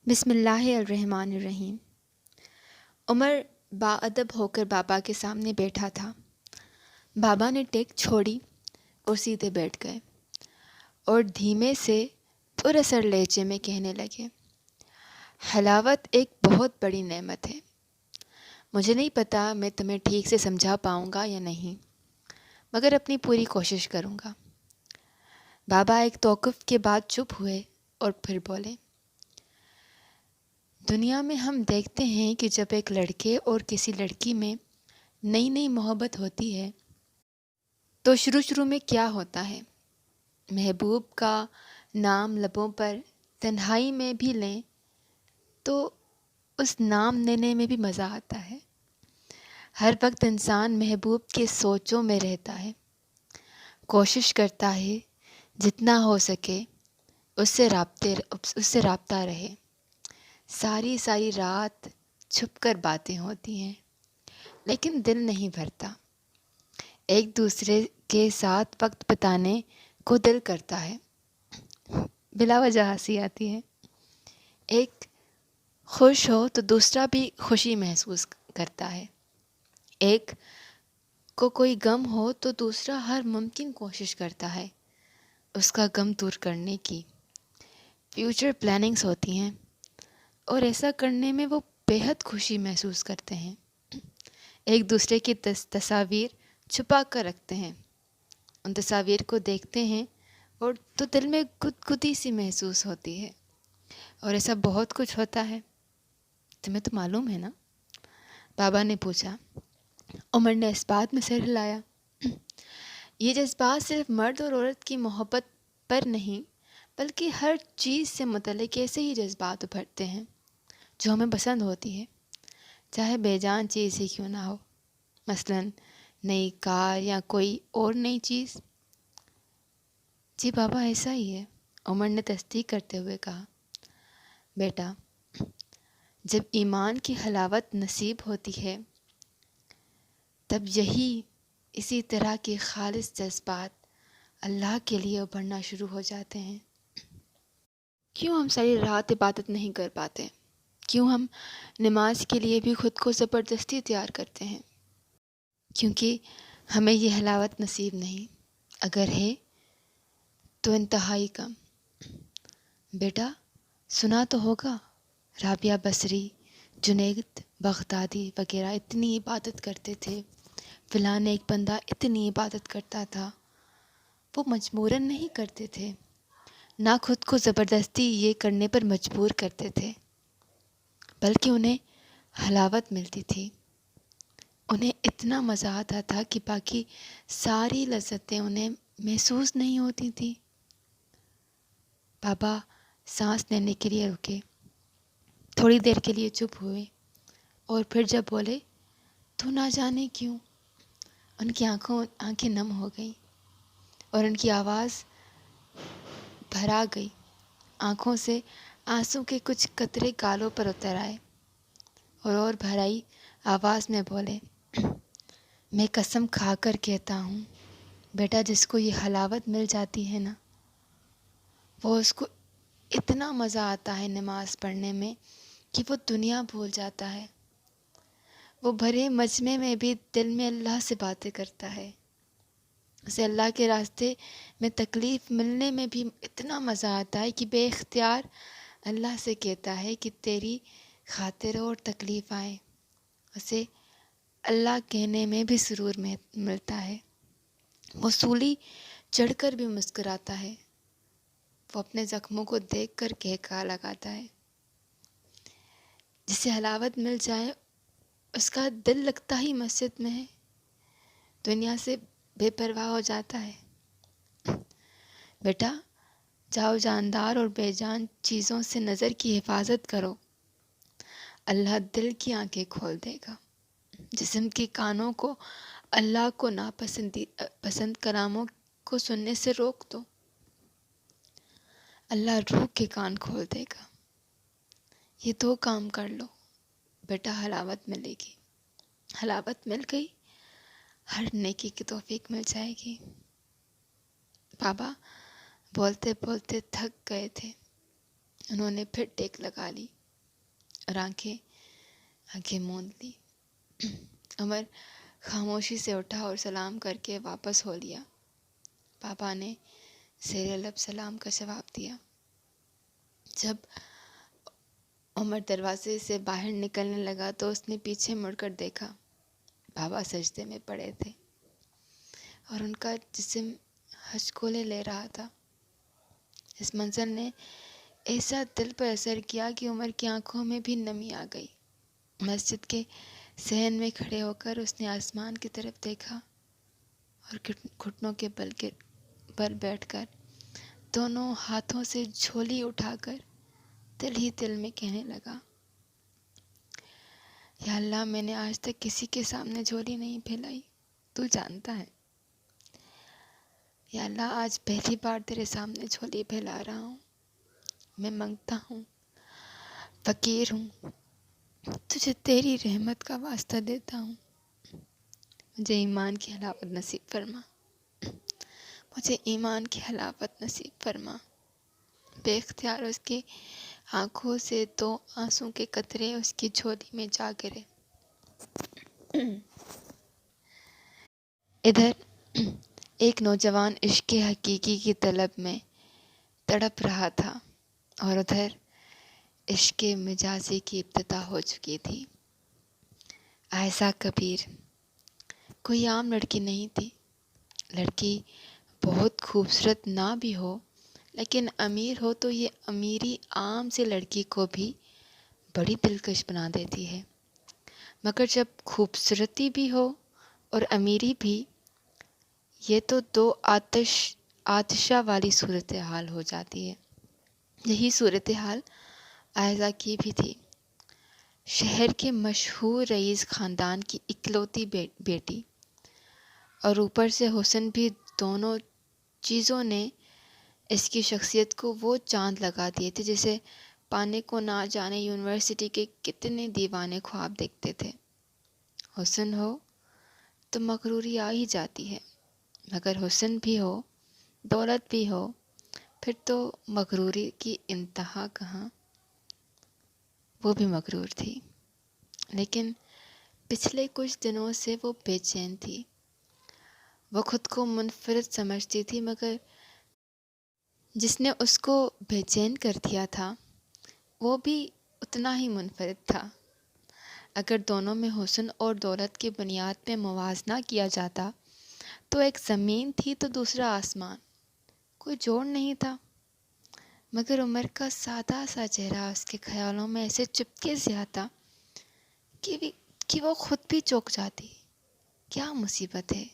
بسم اللہ الرحمن الرحیم۔ عمر باادب ہو کر بابا کے سامنے بیٹھا تھا۔ بابا نے ٹیک چھوڑی اور سیدھے بیٹھ گئے اور دھیمے سے پر اثر لہجے میں کہنے لگے، حلاوت ایک بہت بڑی نعمت ہے۔ مجھے نہیں پتا میں تمہیں ٹھیک سے سمجھا پاؤں گا یا نہیں، مگر اپنی پوری کوشش کروں گا۔ بابا ایک توقف کے بعد چپ ہوئے اور پھر بولے، دنیا میں ہم دیکھتے ہیں کہ جب ایک لڑکے اور کسی لڑکی میں نئی نئی محبت ہوتی ہے تو شروع میں کیا ہوتا ہے، محبوب کا نام لبوں پر تنہائی میں بھی لیں تو اس نام لینے میں بھی مزہ آتا ہے۔ ہر وقت انسان محبوب کے سوچوں میں رہتا ہے، کوشش کرتا ہے جتنا ہو سکے اس سے رابطہ رہے۔ ساری رات چھپ کر باتیں ہوتی ہیں لیکن دل نہیں بھرتا۔ ایک دوسرے کے ساتھ وقت بتانے کو دل کرتا ہے، بلا وجہ ہنسی آتی ہے۔ ایک خوش ہو تو دوسرا بھی خوشی محسوس کرتا ہے۔ ایک کو کوئی غم ہو تو دوسرا ہر ممکن کوشش کرتا ہے اس کا غم دور کرنے کی۔ فیوچر پلاننگز ہوتی ہیں اور ایسا کرنے میں وہ بےحد خوشی محسوس کرتے ہیں۔ ایک دوسرے کی تصاویر چھپا کر رکھتے ہیں، ان تصاویر کو دیکھتے ہیں اور تو دل میں گدگدی سی محسوس ہوتی ہے، اور ایسا بہت کچھ ہوتا ہے۔ تمہیں تو معلوم ہے نا؟ بابا نے پوچھا۔ عمر نے اس بات میں سر ہلایا۔ یہ جذبات صرف مرد اور عورت کی محبت پر نہیں بلکہ ہر چیز سے متعلق ایسے ہی جذبات ابھرتے ہیں جو ہمیں پسند ہوتی ہے، چاہے بے جان چیز ہی کیوں نہ ہو، مثلاً نئی کار یا کوئی اور نئی چیز۔ جی بابا ایسا ہی ہے، عمر نے تصدیق کرتے ہوئے کہا۔ بیٹا، جب ایمان کی حلاوت نصیب ہوتی ہے تب اسی طرح کے خالص جذبات اللہ کے لیے ابھرنا شروع ہو جاتے ہیں۔ کیوں ہم ساری رات عبادت نہیں کر پاتے؟ کیوں ہم نماز کے لیے بھی خود کو زبردستی تیار کرتے ہیں؟ کیونکہ ہمیں یہ حلاوت نصیب نہیں، اگر ہے تو انتہائی کم۔ بیٹا، سنا تو ہوگا رابعہ بصری، جنید بغدادی وغیرہ اتنی عبادت کرتے تھے، فلاں ایک بندہ اتنی عبادت کرتا تھا۔ وہ مجبوراً نہیں کرتے تھے، نہ خود کو زبردستی یہ کرنے پر مجبور کرتے تھے، بلکہ انہیں حلاوت ملتی تھی۔ انہیں اتنا مزہ آتا تھا کہ باقی ساری لذتیں انہیں محسوس نہیں ہوتی تھیں۔ بابا سانس لینے کے لیے رکے، تھوڑی دیر کے لیے چپ ہوئے اور پھر جب بولے تو نہ جانے کیوں ان کی آنکھیں نم ہو گئیں اور ان کی آواز بھرا گئی۔ آنکھوں سے آنسوں کے کچھ قطرے گالوں پر اتر آئے اور بھرائی آواز میں بولے، میں قسم کھا کر کہتا ہوں بیٹا، جس کو یہ حلاوت مل جاتی ہے نا، وہ اس کو اتنا مزہ آتا ہے نماز پڑھنے میں کہ وہ دنیا بھول جاتا ہے۔ وہ بھرے مجمع میں بھی دل میں اللہ سے باتیں کرتا ہے۔ اسے اللہ کے راستے میں تکلیف ملنے میں بھی اتنا مزہ آتا ہے کہ بے اختیار اللہ سے کہتا ہے کہ تیری خاطر اور تکلیف آئے۔ اسے اللہ کہنے میں بھی سرور ملتا ہے۔ وہ سولی چڑھ کر بھی مسکراتا ہے۔ وہ اپنے زخموں کو دیکھ کر کہکا لگاتا ہے۔ جسے حلاوت مل جائے اس کا دل لگتا ہی مسجد میں ہے، دنیا سے بے پرواہ ہو جاتا ہے۔ بیٹا، جاؤ جاندار اور بے جان چیزوں سے نظر کی حفاظت کرو، اللہ دل کی آنکھیں کھول دے گا۔ جسم کے کانوں کو اللہ کو ناپسند کلاموں کو سننے سے روک دو، اللہ روح کے کان کھول دے گا۔ یہ 2 کام کر لو بیٹا، حلاوت ملے گی۔ حلاوت مل گئی، ہر نیکی کی توفیق مل جائے گی۔ بابا بولتے بولتے تھک گئے تھے، انہوں نے پھر ٹیک لگا لی اور آنکھیں موند لی۔ عمر خاموشی سے اٹھا اور سلام کر کے واپس ہو لیا۔ پاپا نے زیر لب سلام کا جواب دیا۔ جب عمر دروازے سے باہر نکلنے لگا تو اس نے پیچھے مڑ کر دیکھا۔ بابا سجدے میں پڑے تھے اور ان کا جسم ہچکولے لے رہا تھا۔ اس منظر نے ایسا دل پر اثر کیا کہ عمر کی آنکھوں میں بھی نمی آ گئی۔ مسجد کے صحن میں کھڑے ہو کر اس نے آسمان کی طرف دیکھا اور گھٹنوں کے بل پر بیٹھ کر دونوں ہاتھوں سے جھولی اٹھا کر دل ہی دل میں کہنے لگا، یا اللہ، میں نے آج تک کسی کے سامنے جھولی نہیں پھیلائی، تو جانتا ہے۔ یا اللہ، آج پہلی بار تیرے سامنے جھولی پھیلا رہا ہوں۔ میں منگتا ہوں، فقیر ہوں، تجھے تیری رحمت کا واسطہ دیتا ہوں۔ مجھے ایمان کی حلاوت نصیب فرما، مجھے ایمان کی حلاوت نصیب فرما۔ بے اختیار اس کی آنکھوں سے 2 آنسوں کے قطرے اس کی جھولی میں جا گرے۔ ادھر ایک نوجوان عشق حقیقی کی طلب میں تڑپ رہا تھا اور ادھر عشق مجازی کی ابتدا ہو چکی تھی۔ عائشہ کبیر کوئی عام لڑکی نہیں تھی۔ لڑکی بہت خوبصورت نہ بھی ہو، لیکن امیر ہو تو یہ امیری عام سی لڑکی کو بھی بڑی دلکش بنا دیتی ہے۔ مگر جب خوبصورتی بھی ہو اور امیری بھی، یہ تو 2 آتشہ والی صورتحال ہو جاتی ہے۔ یہی صورتحال عائشہ کی بھی تھی۔ شہر کے مشہور رئیس خاندان کی اکلوتی بیٹی، اور اوپر سے حسن بھی، دونوں چیزوں نے اس کی شخصیت کو وہ چاند لگا دیے تھے جسے پانے کو نہ جانے یونیورسٹی کے کتنے دیوانے خواب دیکھتے تھے۔ حسن ہو تو مغروری آ ہی جاتی ہے، مگر حسن بھی ہو، دولت بھی ہو، پھر تو مغروری کی انتہا کہاں۔ وہ بھی مغرور تھی، لیکن پچھلے کچھ دنوں سے وہ بے چین تھی۔ وہ خود کو منفرد سمجھتی تھی، مگر جس نے اس کو بے چین کر دیا تھا وہ بھی اتنا ہی منفرد تھا۔ اگر دونوں میں حسن اور دولت کی بنیاد پہ موازنہ کیا جاتا تو ایک زمین تھی تو دوسرا آسمان، کوئی جوڑ نہیں تھا۔ مگر عمر کا سادہ سا چہرہ اس کے خیالوں میں ایسے چپکے سے آتا کہ وہ خود بھی چونک جاتی۔ کیا مصیبت ہے؟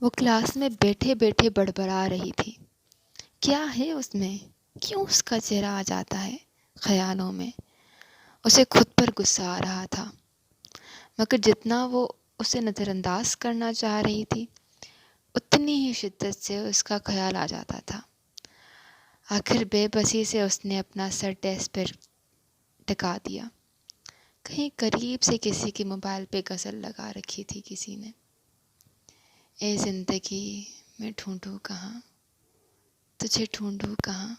وہ کلاس میں بیٹھے بیٹھے بڑبڑا رہی تھی۔ کیا ہے اس میں؟ کیوں اس کا چہرہ آ جاتا ہے خیالوں میں؟ اسے خود پر غصہ آ رہا تھا، مگر جتنا وہ اسے نظر انداز کرنا چاہ رہی تھی اتنی ہی شدت سے اس کا خیال آ جاتا تھا۔ آخر بے بسی سے اس نے اپنا سر ڈیسک پر ٹکا دیا۔ کہیں قریب سے کسی کے موبائل پہ غزل لگا رکھی تھی کسی نے، اے زندگی میں ڈھونڈوں کہاں، تجھے ڈھونڈوں کہاں،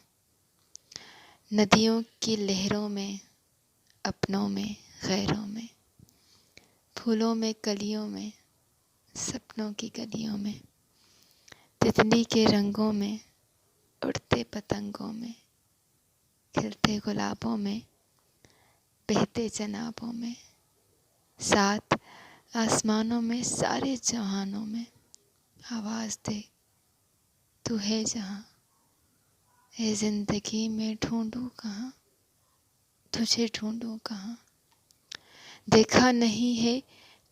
ندیوں کی لہروں میں، اپنوں میں، غیروں میں، پھولوں میں، کلیوں میں، سپنوں کی گلیوں میں، تتلی کے رنگوں میں، اڑتے پتنگوں میں، کھلتے گلابوں میں، بہتے جنابوں میں، 7 آسمانوں میں، سارے جہانوں میں، آواز دے تو ہے جہاں، اے زندگی میں ڈھونڈوں کہاں، تجھے ڈھونڈوں کہاں، دیکھا نہیں ہے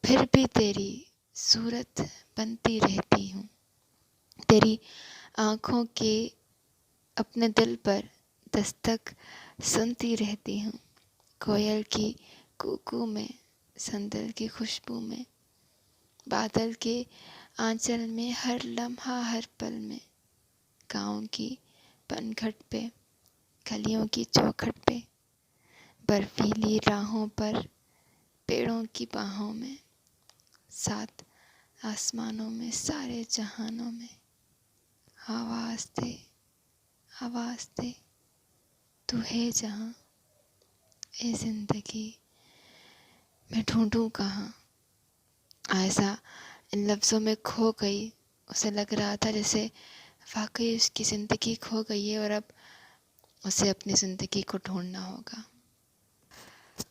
پھر بھی تیری صورت بنتی رہتی ہوں، تیری آنکھوں کے اپنے دل پر دستک سنتی رہتی ہوں، کوئل کی کوکو میں، سندل کی خوشبو میں، بادل کے آنچل میں، ہر لمحہ ہر پل میں، گاؤں کی پنگھٹ پہ، گلیوں کی چوکھٹ پہ، برفیلی راہوں پر، پیڑوں کی باہوں میں، 7 آسمانوں میں، سارے جہانوں میں، آواز دے، آواز دے تو ہے جہاں اے زندگی میں ڈھونڈوں کہاں. ایسا ان لفظوں میں کھو گئی. اسے لگ رہا تھا جیسے واقعی اس کی زندگی کھو گئی ہے اور اب اسے اپنی زندگی کو ڈھونڈنا ہوگا.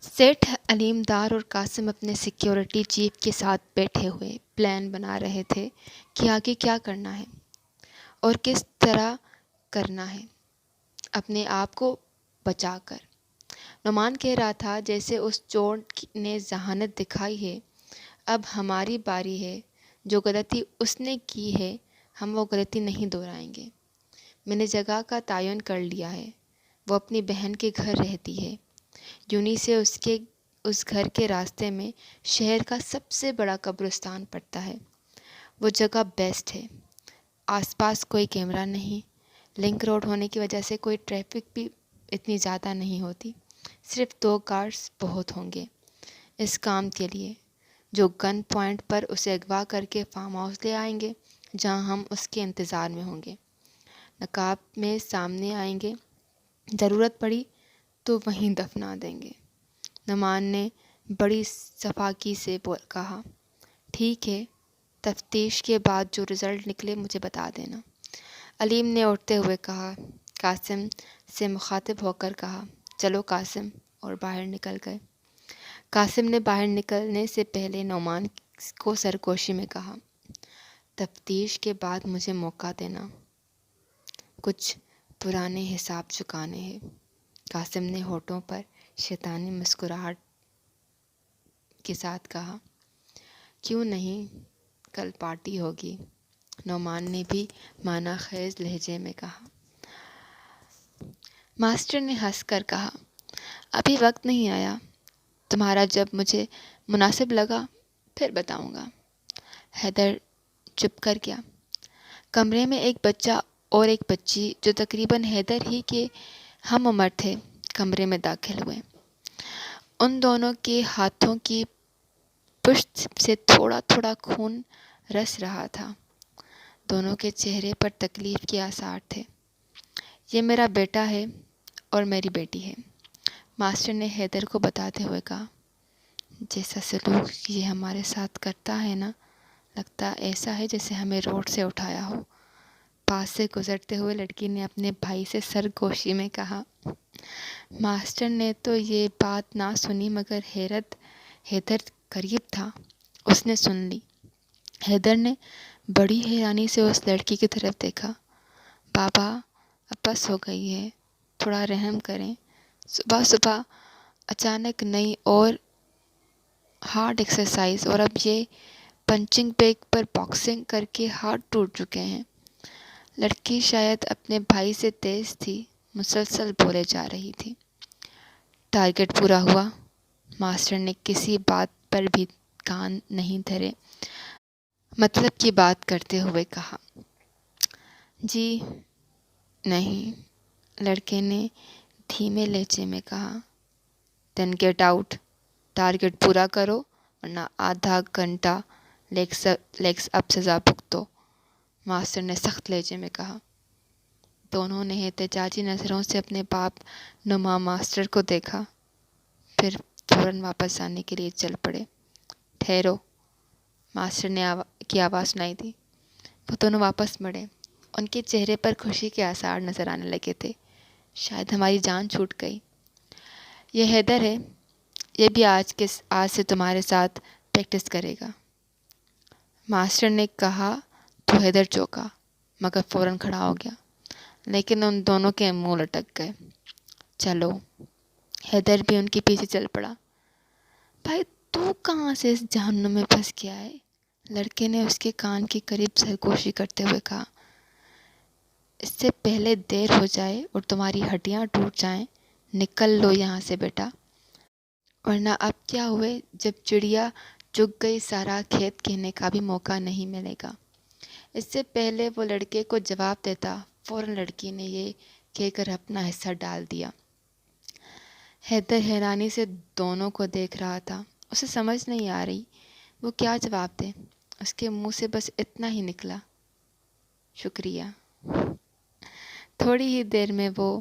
سیٹھ علیم ڈار اور قاسم اپنے سیکیورٹی چیف کے ساتھ بیٹھے ہوئے پلان بنا رہے تھے کہ آگے کیا کرنا ہے اور کس طرح کرنا ہے اپنے آپ کو بچا کر. نعمان کہہ رہا تھا جیسے اس چور نے ذہانت دکھائی ہے اب ہماری باری ہے. جو غلطی اس نے کی ہے ہم وہ غلطی نہیں دہرائیں گے. میں نے جگہ کا تعین کر لیا ہے. وہ اپنی بہن کے گھر رہتی ہے. یونی سے اس گھر کے راستے میں شہر کا سب سے بڑا قبرستان پڑتا ہے. وہ جگہ بیسٹ ہے. آس پاس کوئی کیمرہ نہیں. لنک روڈ ہونے کی وجہ سے کوئی ٹریفک بھی اتنی زیادہ نہیں ہوتی. صرف 2 گارڈز بہت ہوں گے اس کام کے لیے جو گن پوائنٹ پر اسے اغوا کر کے فارم ہاؤس لے آئیں گے جہاں ہم اس کے انتظار میں ہوں گے. نقاب میں سامنے آئیں گے. ضرورت پڑی تو وہیں دفنا دیں گے. نعمان نے بڑی صفاقی سے کہا. ٹھیک ہے، تفتیش کے بعد جو رزلٹ نکلے مجھے بتا دینا. علیم نے اٹھتے ہوئے کہا. قاسم سے مخاطب ہو کر کہا چلو قاسم، اور باہر نکل گئے. قاسم نے باہر نکلنے سے پہلے نعمان کو سرگوشی میں کہا تفتیش کے بعد مجھے موقع دینا، کچھ پرانے حساب چکانے ہیں. قاسم نے ہونٹوں پر شیطانی مسکراہٹ کے ساتھ کہا کیوں نہیں، کل پارٹی ہوگی. نعمان نے بھی معنی خیز لہجے میں کہا. ماسٹر نے ہنس کر کہا ابھی وقت نہیں آیا، تمہارا جب مجھے مناسب لگا پھر بتاؤں گا. حیدر چپ کر گیا. کمرے میں ایک بچہ اور ایک بچی جو تقریباً حیدر ہی کے ہم عمر تھے کمرے میں داخل ہوئے. ان دونوں کے ہاتھوں کی پشت سے تھوڑا تھوڑا خون رس رہا تھا. دونوں کے چہرے پر تکلیف کے آثار تھے. یہ میرا بیٹا ہے اور میری بیٹی ہے، ماسٹر نے حیدر کو بتاتے ہوئے کہا. جیسا سلوک یہ ہمارے ساتھ کرتا ہے نا، لگتا ایسا ہے جیسے ہمیں روڈ سے اٹھایا ہو. پاس سے گزرتے ہوئے لڑکی نے اپنے بھائی سے سرگوشی میں کہا. ماسٹر نے تو یہ بات نہ سنی مگر حیدر قریب تھا، اس نے سن لی. حیدر نے بڑی حیرانی سے اس لڑکی کی طرف دیکھا. بابا اب بس ہو گئی ہے، تھوڑا رحم کریں. صبح صبح اچانک نئی اور ہارڈ ایکسرسائز اور اب یہ پنچنگ بیگ پر باکسنگ کر کے ہاتھ ٹوٹ چکے ہیں. لڑکی شاید اپنے بھائی سے تیز تھی، مسلسل بولے جا رہی تھی. ٹارگٹ پورا ہوا. ماسٹر نے کسی بات پر بھی کان نہیں دھرے مطلب کی بات کرتے ہوئے کہا. جی نہیں، لڑکے نے دھیمے لہجے میں کہا. دین گیٹ آؤٹ. ٹارگٹ پورا کرو ورنہ آدھا گھنٹہ لیگس اپ سزا بھگتو، ماسٹر نے سخت لہجے میں کہا. دونوں نے احتجاجی نظروں سے اپنے باپ نما ماسٹر کو دیکھا، پھر فوراً واپس آنے کے لیے چل پڑے. ٹھہرو، ماسٹر نے کی آواز سنائی دی. وہ دونوں واپس مڑے. ان کے چہرے پر خوشی کے آثار نظر آنے لگے تھے. شاید ہماری جان چھوٹ گئی. یہ حیدر ہے، یہ بھی آج سے تمہارے ساتھ پریکٹس کرے گا. ماسٹر نے کہا تو حیدر چونکا مگر فوراً کھڑا ہو گیا. لیکن ان دونوں کے منہ لٹک گئے. چلو. حیدر بھی ان کے پیچھے چل پڑا. بھائی تو کہاں سے اس جہنم میں پھنس گیا ہے؟ لڑکے نے اس کے کان کے قریب سرگوشی کرتے ہوئے کہا. اس سے پہلے دیر ہو جائے اور تمہاری ہڈیاں ٹوٹ جائیں نکل لو یہاں سے بیٹا، ورنہ اب کیا ہوئے جب چڑیا چگ گئی سارا کھیت کہنے کا بھی موقع نہیں ملے گا. اس سے پہلے وہ لڑکے کو جواب دیتا فوراً لڑکی نے یہ کہہ کر اپنا حصہ ڈال دیا. حیدر حیرانی سے دونوں کو دیکھ رہا تھا. اسے سمجھ نہیں آ رہی وہ کیا جواب دے. اس کے منہ سے بس اتنا ہی نکلا، شکریہ. تھوڑی ہی دیر میں وہ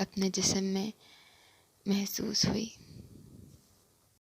اپنے جسم میں محسوس ہوئی۔